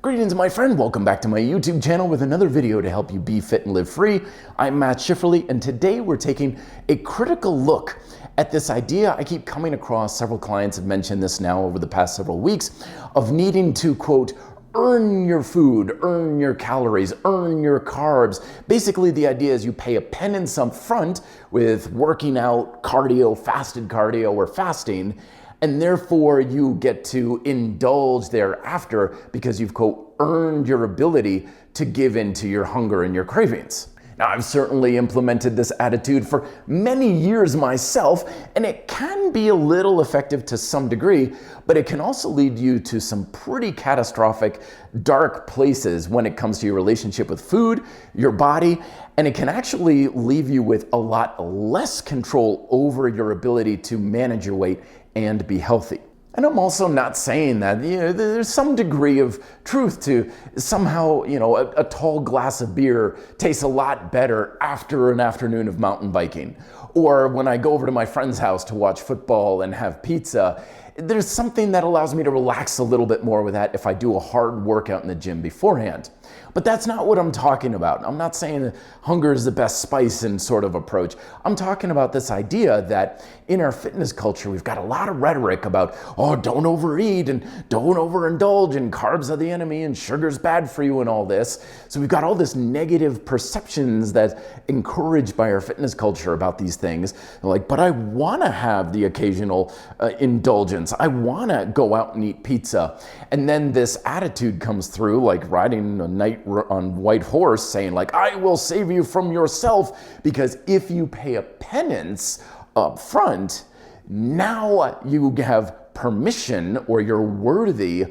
Greetings, my friend. Welcome back to my YouTube channel with another video to help you be fit and live free. I'm Matt Schifferly, and today we're taking a critical look at this idea I keep coming across. Several clients have mentioned this now over the past several weeks of needing to, quote, earn your food, earn your calories, earn your carbs. Basically, the idea is you pay a penance up front with working out, cardio, fasted cardio, or fasting, and therefore you get to indulge thereafter because you've, quote, earned your ability to give in to your hunger and your cravings. Now, I've certainly implemented this attitude for many years myself, and it can be a little effective to some degree, but it can also lead you to some pretty catastrophic, dark places when it comes to your relationship with food, your body, and it can actually leave you with a lot less control over your ability to manage your weight and be healthy. And I'm also not saying that there's some degree of truth to somehow, a tall glass of beer tastes a lot better after an afternoon of mountain biking. Or when I go over to my friend's house to watch football and have pizza, there's something that allows me to relax a little bit more with that if I do a hard workout in the gym beforehand. But that's not what I'm talking about. I'm not saying that hunger is the best spice and sort of approach. I'm talking about this idea that in our fitness culture, we've got a lot of rhetoric about, oh, don't overeat and don't overindulge and carbs are the enemy and sugar's bad for you and all this. So we've got all this negative perceptions that's encouraged by our fitness culture about these things. They're like, but I want to have the occasional indulgence. I want to go out and eat pizza. And then this attitude comes through, like riding a knight on white horse, saying like, I will save you from yourself, because if you pay a penance up front, now you have permission, or you're worthy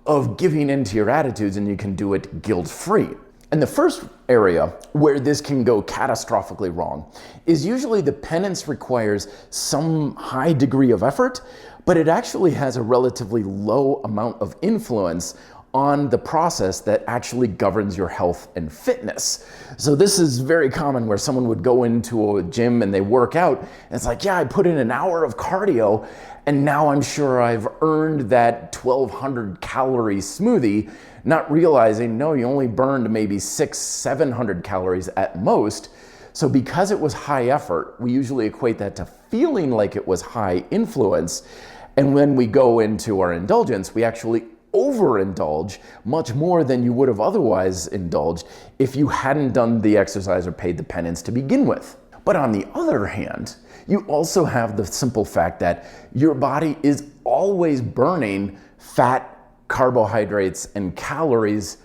of giving into your attitudes, and you can do it guilt-free. And the first area where this can go catastrophically wrong is usually the penance requires some high degree of effort, but it actually has a relatively low amount of influence on the process that actually governs your health and fitness. So this is very common where someone would go into a gym and they work out, and it's like, yeah, I put in an hour of cardio, and now I'm sure I've earned that 1,200 calorie smoothie, not realizing, no, you only burned maybe 600-700 calories at most. So because it was high effort, we usually equate that to feeling like it was high influence. And when we go into our indulgence, we actually overindulge much more than you would have otherwise indulged if you hadn't done the exercise or paid the penance to begin with. But on the other hand, you also have the simple fact that your body is always burning fat, carbohydrates, and calories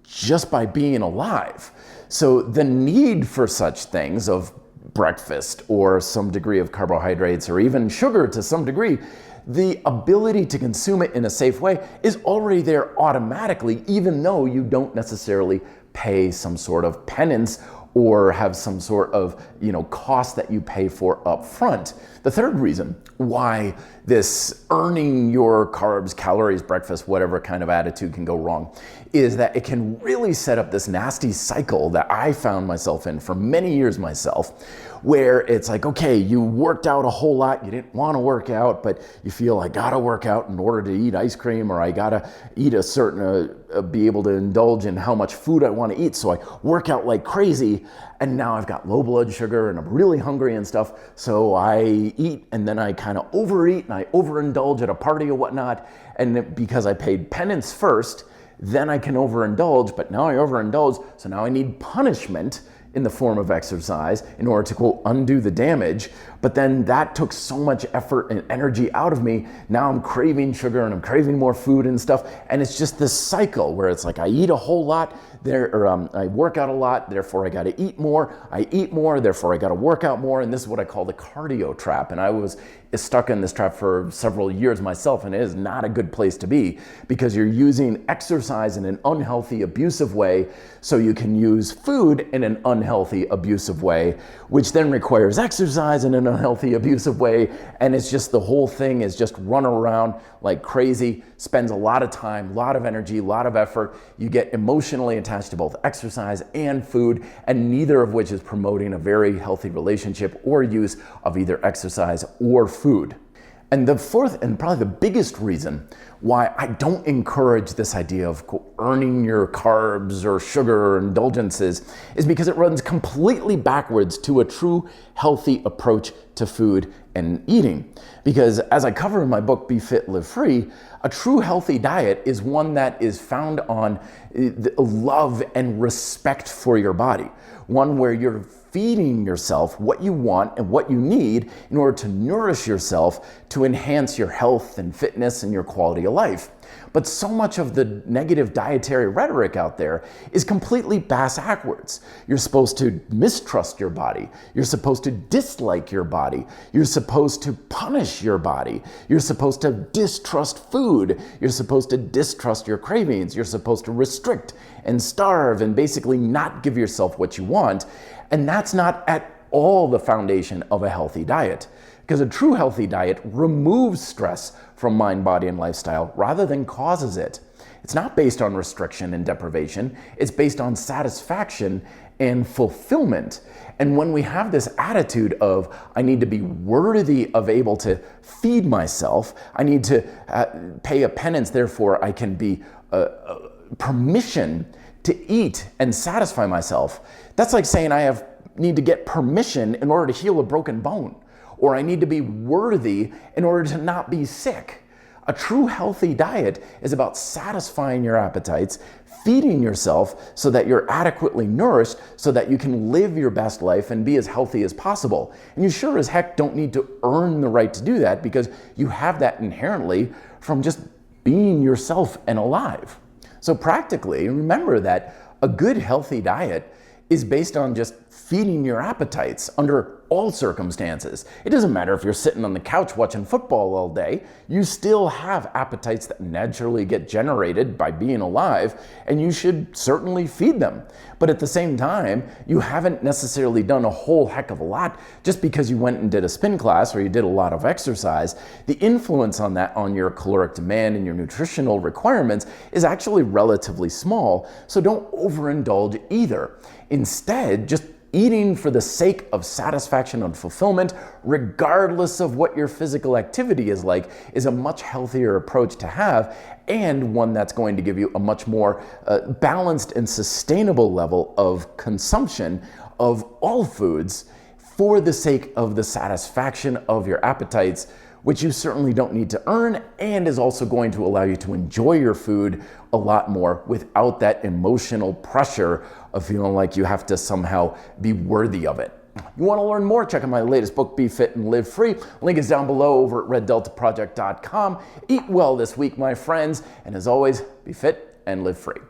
just by being alive. So the need for such things of breakfast or some degree of carbohydrates or even sugar to some degree, the ability to consume it in a safe way is already there automatically, even though you don't necessarily pay some sort of penance or have some sort of cost that you pay for up front. The third reason why this earning your carbs, calories, breakfast, whatever kind of attitude can go wrong is that it can really set up this nasty cycle that I found myself in for many years myself, where it's like, okay, you worked out a whole lot, you didn't want to work out, but you feel I gotta work out in order to eat ice cream, or I gotta eat a certain, be able to indulge in how much food I want to eat, so I work out like crazy, and now I've got low blood sugar and I'm really hungry and stuff, so I eat, and then I kind of overeat and I overindulge at a party or whatnot, and because I paid penance first, then I can overindulge, but now I overindulge, so now I need punishment in the form of exercise in order to, quote, undo the damage. But then that took so much effort and energy out of me. Now I'm craving sugar and I'm craving more food and stuff. And it's just this cycle where it's like I eat a whole lot, I work out a lot, therefore I gotta eat more. I eat more, therefore I gotta work out more. And this is what I call the cardio trap. And I was stuck in this trap for several years myself, and it is not a good place to be, because you're using exercise in an unhealthy, abusive way, so you can use food in an unhealthy, abusive way, which then requires exercise in an unhealthy, abusive way, and it's just the whole thing is just run around like crazy, spends a lot of time, a lot of energy, a lot of effort. You get emotionally attached to both exercise and food, and neither of which is promoting a very healthy relationship or use of either exercise or food. And the fourth and probably the biggest reason why I don't encourage this idea of earning your carbs or sugar or indulgences is because it runs completely backwards to a true healthy approach to food and eating. Because as I cover in my book, Be Fit, Live Free, a true healthy diet is one that is found on love and respect for your body. One where you're feeding yourself what you want and what you need in order to nourish yourself to enhance your health and fitness and your quality of life. But so much of the negative dietary rhetoric out there is completely bass-backwards. You're supposed to mistrust your body. You're supposed to dislike your body. You're supposed to punish your body. You're supposed to distrust food. You're supposed to distrust your cravings. You're supposed to restrict and starve and basically not give yourself what you want. And that's not at all the foundation of a healthy diet. Because a true healthy diet removes stress from mind, body, and lifestyle rather than causes it. It's not based on restriction and deprivation. It's based on satisfaction and fulfillment. And when we have this attitude of, I need to be worthy of able to feed myself, I need to pay a penance, therefore I can be permission to eat and satisfy myself. That's like saying I need to get permission in order to heal a broken bone. Or I need to be worthy in order to not be sick. A true healthy diet is about satisfying your appetites, feeding yourself so that you're adequately nourished so that you can live your best life and be as healthy as possible. And you sure as heck don't need to earn the right to do that because you have that inherently from just being yourself and alive. So practically, remember that a good healthy diet is based on just feeding your appetites under all circumstances. It doesn't matter if you're sitting on the couch watching football all day, you still have appetites that naturally get generated by being alive, and you should certainly feed them. But at the same time, you haven't necessarily done a whole heck of a lot just because you went and did a spin class or you did a lot of exercise. The influence on that on your caloric demand and your nutritional requirements is actually relatively small, so don't overindulge either. Instead, just eating for the sake of satisfaction and fulfillment, regardless of what your physical activity is like, is a much healthier approach to have, and one that's going to give you a much more balanced and sustainable level of consumption of all foods for the sake of the satisfaction of your appetites, which you certainly don't need to earn, and is also going to allow you to enjoy your food a lot more without that emotional pressure of feeling like you have to somehow be worthy of it. You want to learn more? Check out my latest book, Be Fit and Live Free. Link is down below over at reddeltaproject.com. Eat well this week, my friends, and as always, be fit and live free.